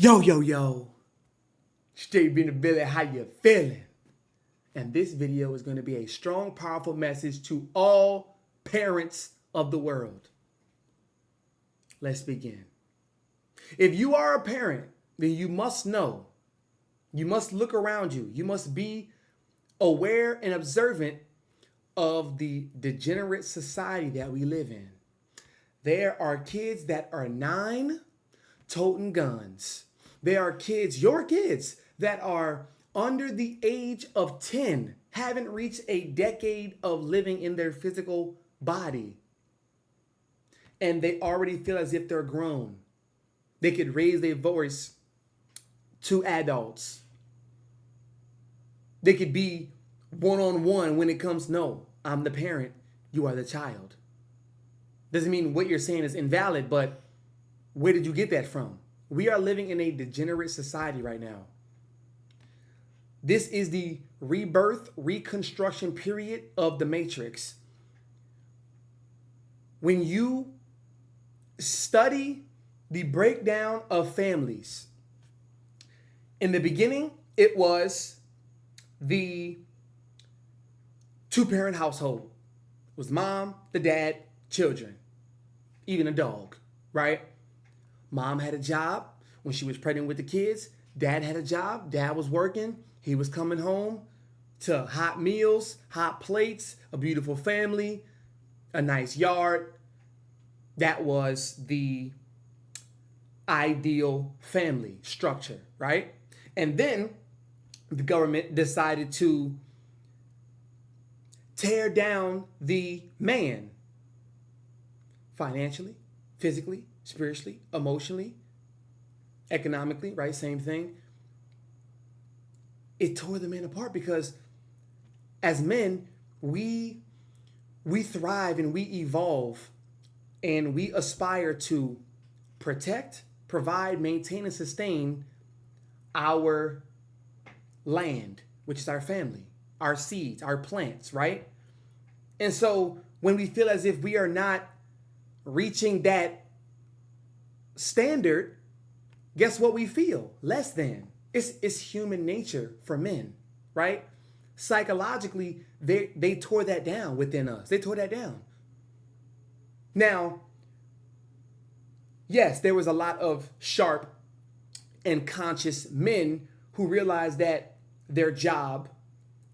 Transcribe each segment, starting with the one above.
Yo, yo, yo. 𝗧𝗵𝗵𝗶, how you feeling? And this video is going to be a strong, powerful message to all parents of the world. Let's begin. If you are a parent, then you must know, you must look around you, you must be aware and observant of the degenerate society that we live in. There are kids that are 9 toting guns. There are kids, your kids, that are under the age of 10, haven't reached a decade of living in their physical body. And they already feel as if they're grown. They could raise their voice to adults. They could be one-on-one when it comes, no, I'm the parent, you are the child. Doesn't mean what you're saying is invalid, but where did you get that from? We are living in a degenerate society right now. This is the rebirth, reconstruction period of the Matrix. When you study the breakdown of families, in the beginning, it was the 2-parent household. It was mom, the dad, children, even a dog, right? Mom had a job when she was pregnant with the kids. Dad had a job. Dad was working. He was coming home to hot meals, hot plates, a beautiful family, a nice yard. That was the ideal family structure, right? And then the government decided to tear down the man financially, physically, spiritually, emotionally, economically, right? Same thing. It tore the man apart because as men, we thrive and we evolve and we aspire to protect, provide, maintain, and sustain our land, which is our family, our seeds, our plants, right? And so when we feel as if we are not reaching that standard, guess what we feel? Less than. It's human nature for men, right? Psychologically, they tore that down within us. They tore that down. Now, yes, there was a lot of sharp and conscious men who realized that their job,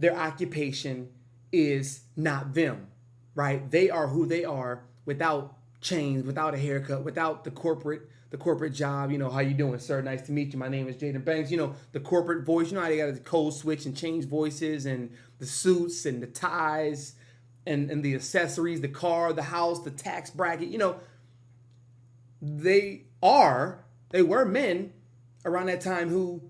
their occupation is not them, right? They are who they are without chains, without a haircut, without the corporate job. You know, how you doing, sir? Nice to meet you. My name is 𝗧𝗵𝗵𝗘. You know, the corporate voice. You know how they got the code switch and change voices and the suits and the ties and the accessories, the car, the house, the tax bracket. You know, they were men around that time who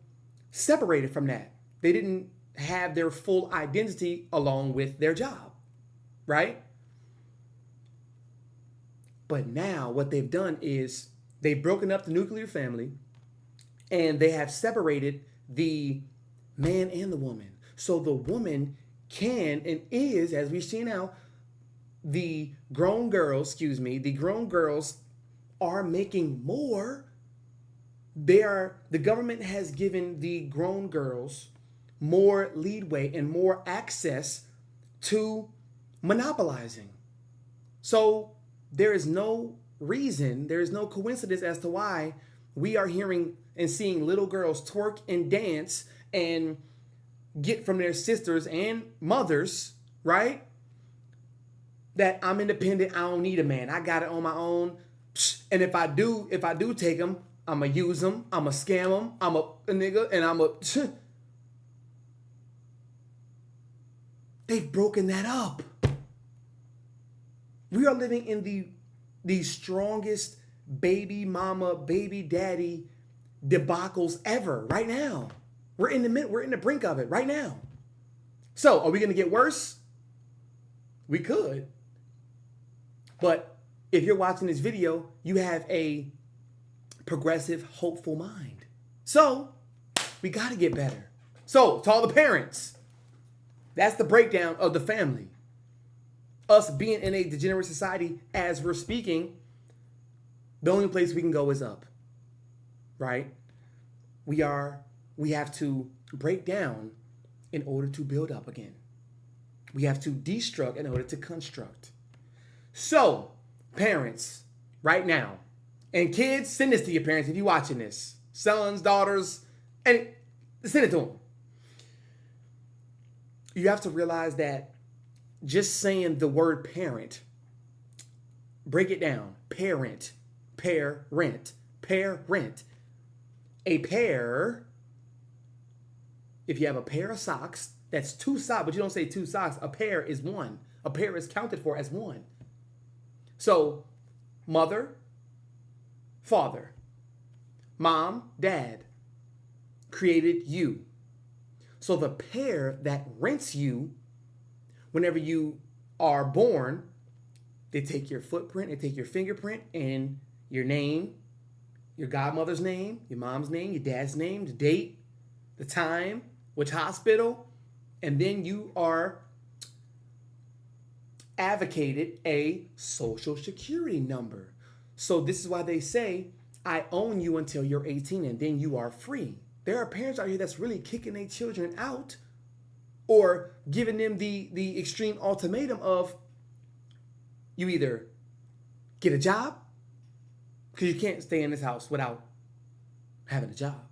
separated from that. They didn't have their full identity along with their job, right? But now what they've done is they've broken up the nuclear family and they have separated the man and the woman. So the woman can and is, as we see now, the grown girls are making more. The government has given the grown girls more leadway and more access to monopolizing. So there is no reason, there is no coincidence as to why we are hearing and seeing little girls twerk and dance and get from their sisters and mothers, right? That I'm independent, I don't need a man, I got it on my own. And if I do take them, I'm gonna use them, I'm gonna scam them, I'm a nigga, and I'm a. They've broken that up. We are living in the strongest baby mama, baby daddy debacles ever right now. We're in the brink of it right now. So are we going to get worse? We could. But if you're watching this video, you have a progressive, hopeful mind. So we got to get better. So to all the parents, that's the breakdown of the family. Us being in a degenerate society as we're speaking, the only place we can go is up, right? we have to break down in order to build up again. We have to destruct in order to construct. So, parents, right now, and kids, send this to your parents if you're watching this. Sons, daughters, and send it to them. You have to realize that just saying the word parent, break it down. Parent, parent, parent. A pair, if you have a pair of socks, that's two socks, but you don't say two socks. A pair is one. A pair is counted for as one. So, mother, father, mom, dad created you. So the pair that rents you, whenever you are born, they take your footprint, they take your fingerprint and your name, your godmother's name, your mom's name, your dad's name, the date, the time, which hospital, and then you are advocated a social security number. So this is why they say, I own you until you're 18 and then you are free. There are parents out here that's really kicking their children out or giving them the extreme ultimatum of you either get a job, because you can't stay in this house without having a job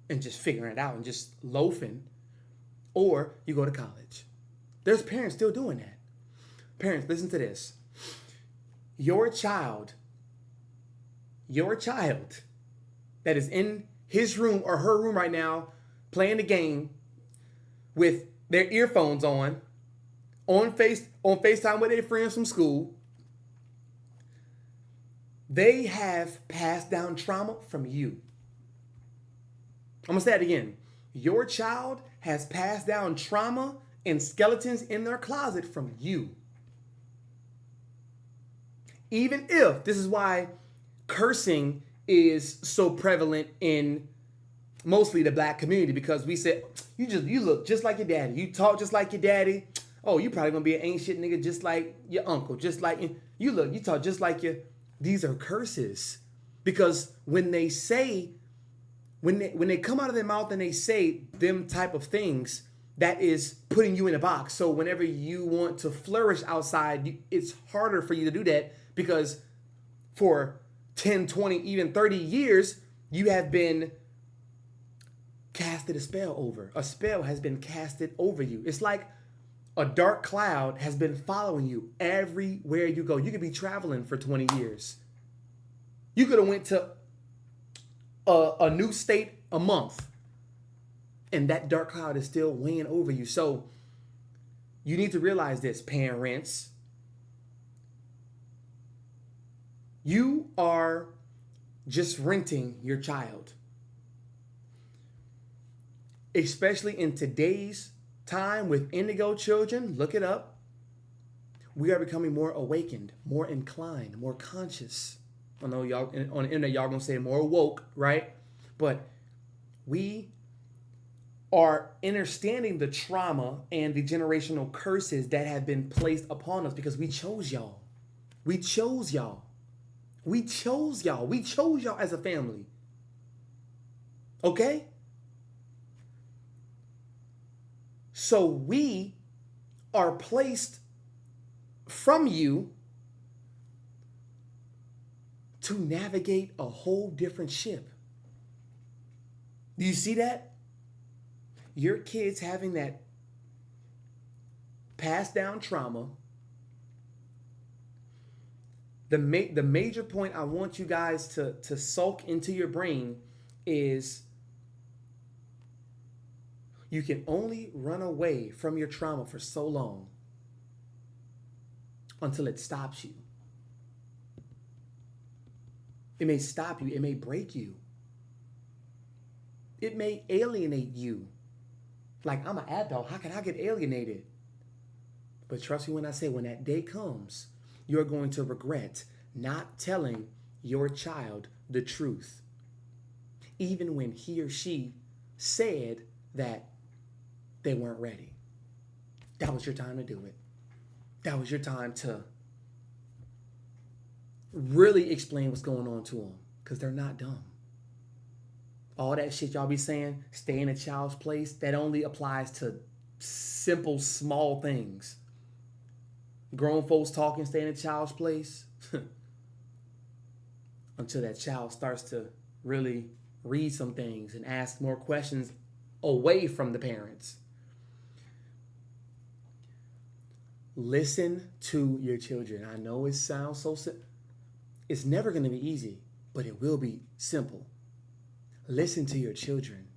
and just figuring it out and just loafing, or you go to college. There's parents still doing that. Parents, listen to this. Your child that is in his room or her room right now playing the game with their earphones on FaceTime with their friends from school, they have passed down trauma from you. I'm going to say it again. Your child has passed down trauma and skeletons in their closet from you. Even if, this is why cursing is so prevalent in mostly the black community, because we said, you look just like your daddy. You talk just like your daddy. Oh, you probably gonna be an ain't shit nigga just like your uncle. Just like you talk just like your. These are curses, because when they come out of their mouth and they say them type of things, that is putting you in a box. So whenever you want to flourish outside, it's harder for you to do that, because for 10, 20, even 30 years, you have been casted a spell over. A spell has been casted over you. It's like a dark cloud has been following you everywhere you go. You could be traveling for 20 years. You could have went to a new state a month, and that dark cloud is still weighing over you. So you need to realize this, parents. You are just renting your child. Especially in today's time with indigo children, look it up. We are becoming more awakened, more inclined, more conscious. I know y'all on the internet, y'all gonna say more woke, right? But we are understanding the trauma and the generational curses that have been placed upon us because we chose y'all. We chose y'all. We chose y'all. We chose y'all as a family. Okay? So we are placed from you to navigate a whole different ship. Do you see that? Your kids having that passed down trauma. The major point I want you guys to soak into your brain is you can only run away from your trauma for so long until it stops you. It may stop you. It may break you. It may alienate you. Like, I'm an adult. How can I get alienated? But trust me when I say, when that day comes, you're going to regret not telling your child the truth. Even when he or she said that they weren't ready. That was your time to do it. That was your time to really explain what's going on to them, because they're not dumb. All that shit y'all be saying, stay in a child's place, that only applies to simple, small things. Grown folks talking, stay in a child's place, until that child starts to really read some things and ask more questions away from the parents. Listen to your children. I know it sounds so simple. It's never going to be easy, but it will be simple. Listen to your children.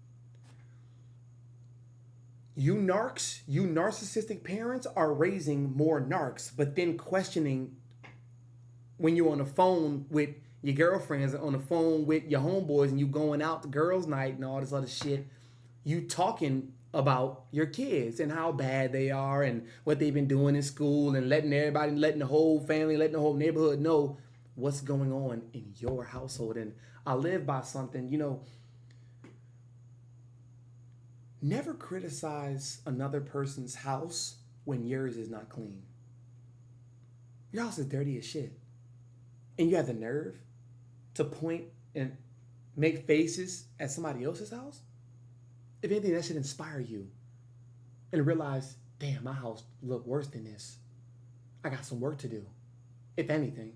You narcs, you narcissistic parents are raising more narcs, but then questioning when you're on the phone with your girlfriends, on the phone with your homeboys, and you going out to girls' night and all this other shit, you talking about your kids and how bad they are and what they've been doing in school, and letting everybody, letting the whole family, letting the whole neighborhood know what's going on in your household. And I live by something, never criticize another person's house when yours is not clean. Your house is dirty as shit. And you have the nerve to point and make faces at somebody else's house? If anything, that should inspire you and realize, damn, my house look worse than this. I got some work to do, if anything.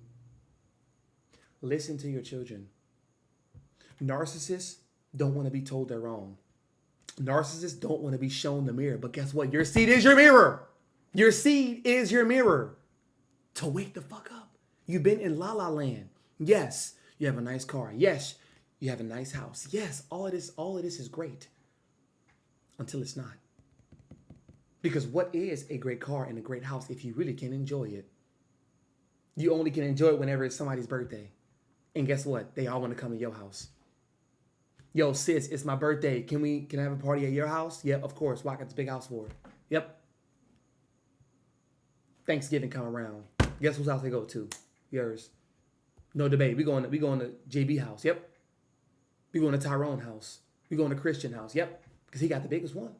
Listen to your children. Narcissists don't want to be told they're wrong. Narcissists don't want to be shown the mirror. But guess what? Your seed is your mirror. Your seed is your mirror. To wake the fuck up. You've been in la la land. Yes, you have a nice car. Yes, you have a nice house. Yes, all of this is great. Until it's not. Because what is a great car and a great house if you really can enjoy it? You only can enjoy it whenever it's somebody's birthday. And guess what? They all want to come to your house. Yo, sis, it's my birthday. Can I have a party at your house? Yep, of course. Why? I got this big house for it. Yep. Thanksgiving come around. Guess whose house they go to? Yours. No debate. We going to JB house. Yep. We going to Tyrone house. We going to Christian house. Yep. Because he got the biggest one.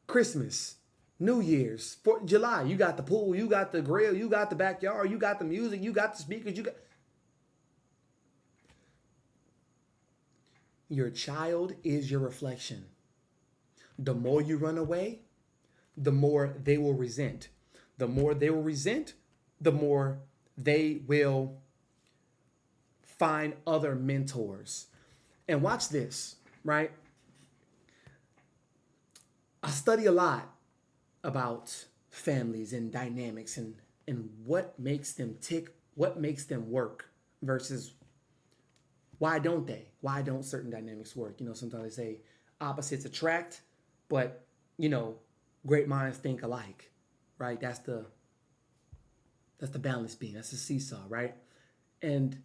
Christmas, New Year's, 4th of July. You got the pool. You got the grill. You got the backyard. You got the music. You got the speakers. Your child is your reflection. The more you run away, the more they will resent. The more they will resent, the more they will find other mentors. And watch this, right? I study a lot about families and dynamics and what makes them tick, what makes them work versus why don't they? Why don't certain dynamics work? Sometimes they say opposites attract, but, great minds think alike, right? That's the balance beam. That's the seesaw, right? And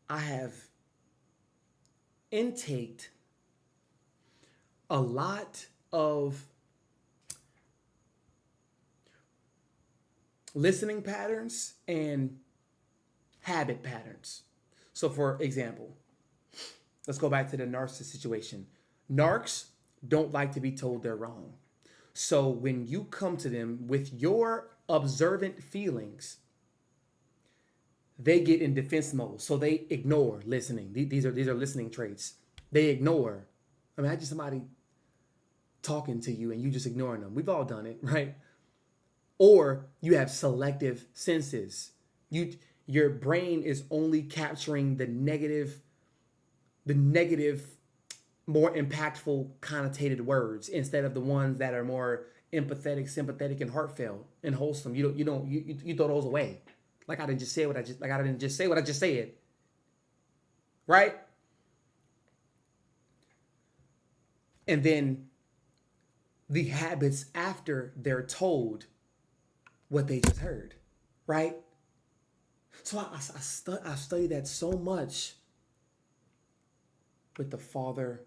I have intaked a lot of listening patterns and habit patterns. So for example, let's go back to the narcissist situation. Narcs don't like to be told they're wrong. So when you come to them with your observant feelings, they get in defense mode. So they ignore listening. These are listening traits. They ignore. Imagine somebody talking to you and you just ignoring them. We've all done it, right? Or you have selective senses. Your brain is only capturing the negative, more impactful connotated words instead of the ones that are more empathetic, sympathetic, and heartfelt and wholesome. You throw those away. Like I didn't just say what I just said. Right? And then the habits after they're told what they just heard, right? So I study that so much with the father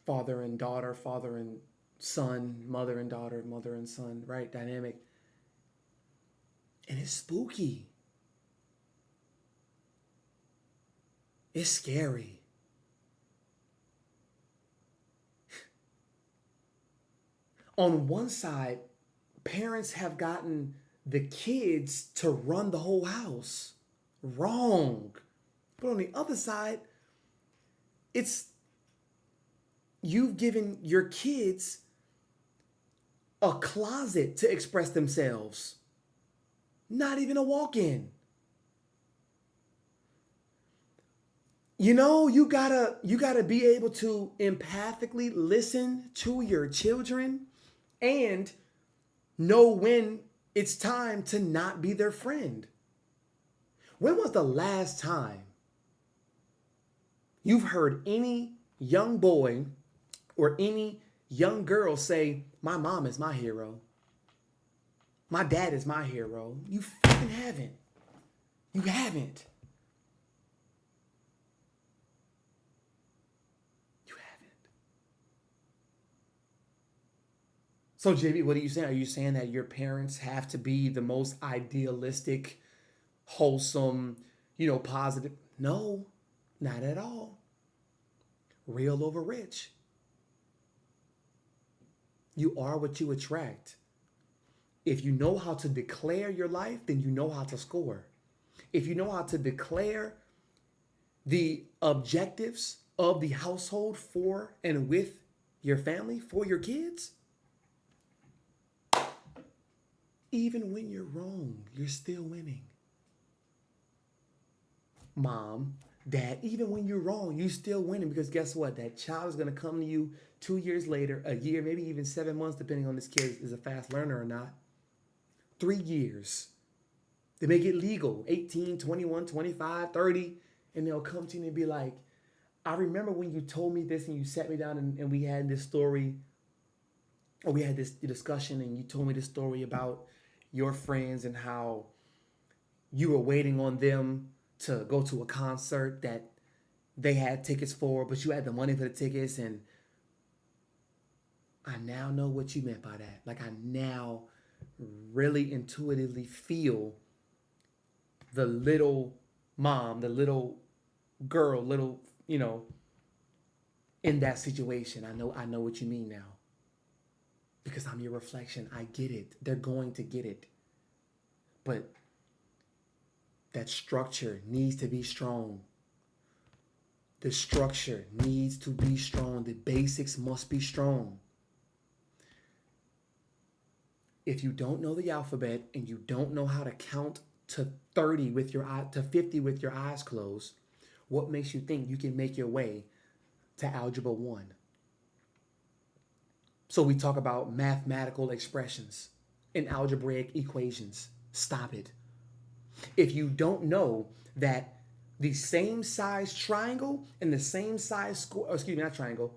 and daughter, father and son, mother and daughter, mother and son, right? Dynamic. And it's spooky. It's scary. On one side, parents have gotten the kids to run the whole house. Wrong. But on the other side, it's you've given your kids a closet to express themselves. Not even a walk-in. You know, you gotta be able to empathically listen to your children and know when it's time to not be their friend. When was the last time you've heard any young boy or any young girl say, my mom is my hero? My dad is my hero. You fucking haven't. You haven't. You haven't. So, JB, what are you saying? Are you saying that your parents have to be the most idealistic, wholesome, positive? No, not at all. Real over rich. You are what you attract. If you know how to declare your life, then you know how to score. If you know how to declare the objectives of the household for and with your family, for your kids, even when you're wrong, you're still winning. Mom, dad, even when you're wrong, you're still winning, because guess what? That child is going to come to you 2 years later, a year, maybe even 7 months, depending on this kid is a fast learner or not. 3 years. They make it legal, 18, 21, 25, 30, and they'll come to you and be like, I remember when you told me this and you sat me down and we had this story, or we had this discussion and you told me this story about your friends and how you were waiting on them to go to a concert that they had tickets for, but you had the money for the tickets, and I now know what you meant by that. Like, I now really intuitively feel the little mom, the little girl, in that situation. I know what you mean now. Because I'm your reflection. I get it. They're going to get it. But that structure needs to be strong. The structure needs to be strong. The basics must be strong. If you don't know the alphabet and you don't know how to count to 30 with your eye, to 50 with your eyes closed, what makes you think you can make your way to algebra 1? So we talk about mathematical expressions and algebraic equations. Stop it. If you don't know that the same size triangle and the same size square, not triangle,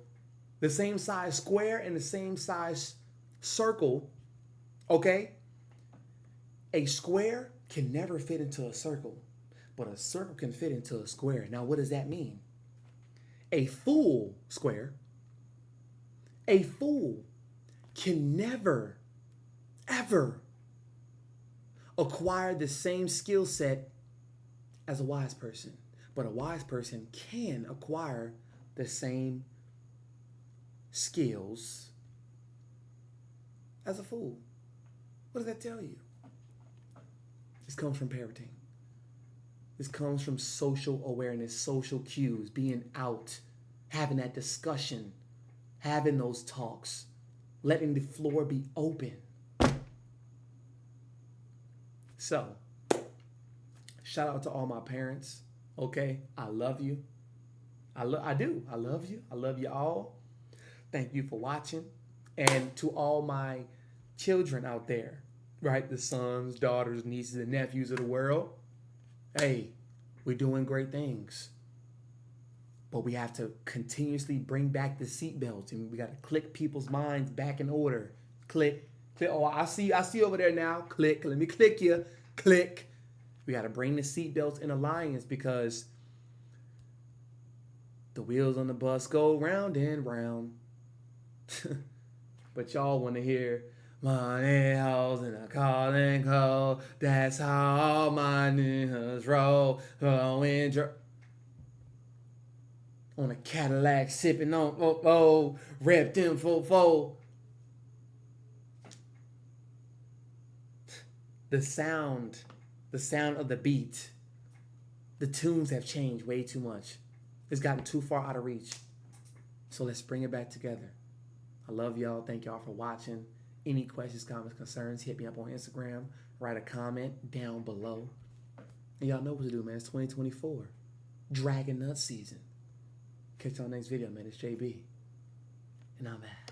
the same size square and the same size circle, okay? A square can never fit into a circle, but a circle can fit into a square. Now, what does that mean? A full square, a fool can never, ever acquire the same skill set as a wise person. But a wise person can acquire the same skills as a fool. What does that tell you? This comes from parenting. This comes from social awareness, social cues, being out, having that discussion, having those talks, letting the floor be open. So, shout out to all my parents, okay? I love you. I do. I love you. I love you all. Thank you for watching. And to all my children out there, right? The sons, daughters, nieces, and nephews of the world. Hey, we're doing great things. But we have to continuously bring back the seatbelts, and we got to click people's minds back in order. Click, click. Oh, I see over there now. Click. Let me click you. Click. We got to bring the seatbelts in alliance, because the wheels on the bus go round and round. But y'all want to hear money hoes in a calling cold. That's how all my niggas roll. On a Cadillac, sipping on rep them 4-4. the sound of the beat, the tunes have changed way too much. It's gotten too far out of reach. So let's bring it back together. I love y'all. Thank y'all for watching. Any questions, comments, concerns, hit me up on Instagram. Write a comment down below. And y'all know what to do, man. It's 2024. Dragon Nut season. Catch y'all next video, man. It's JB. And I'm out.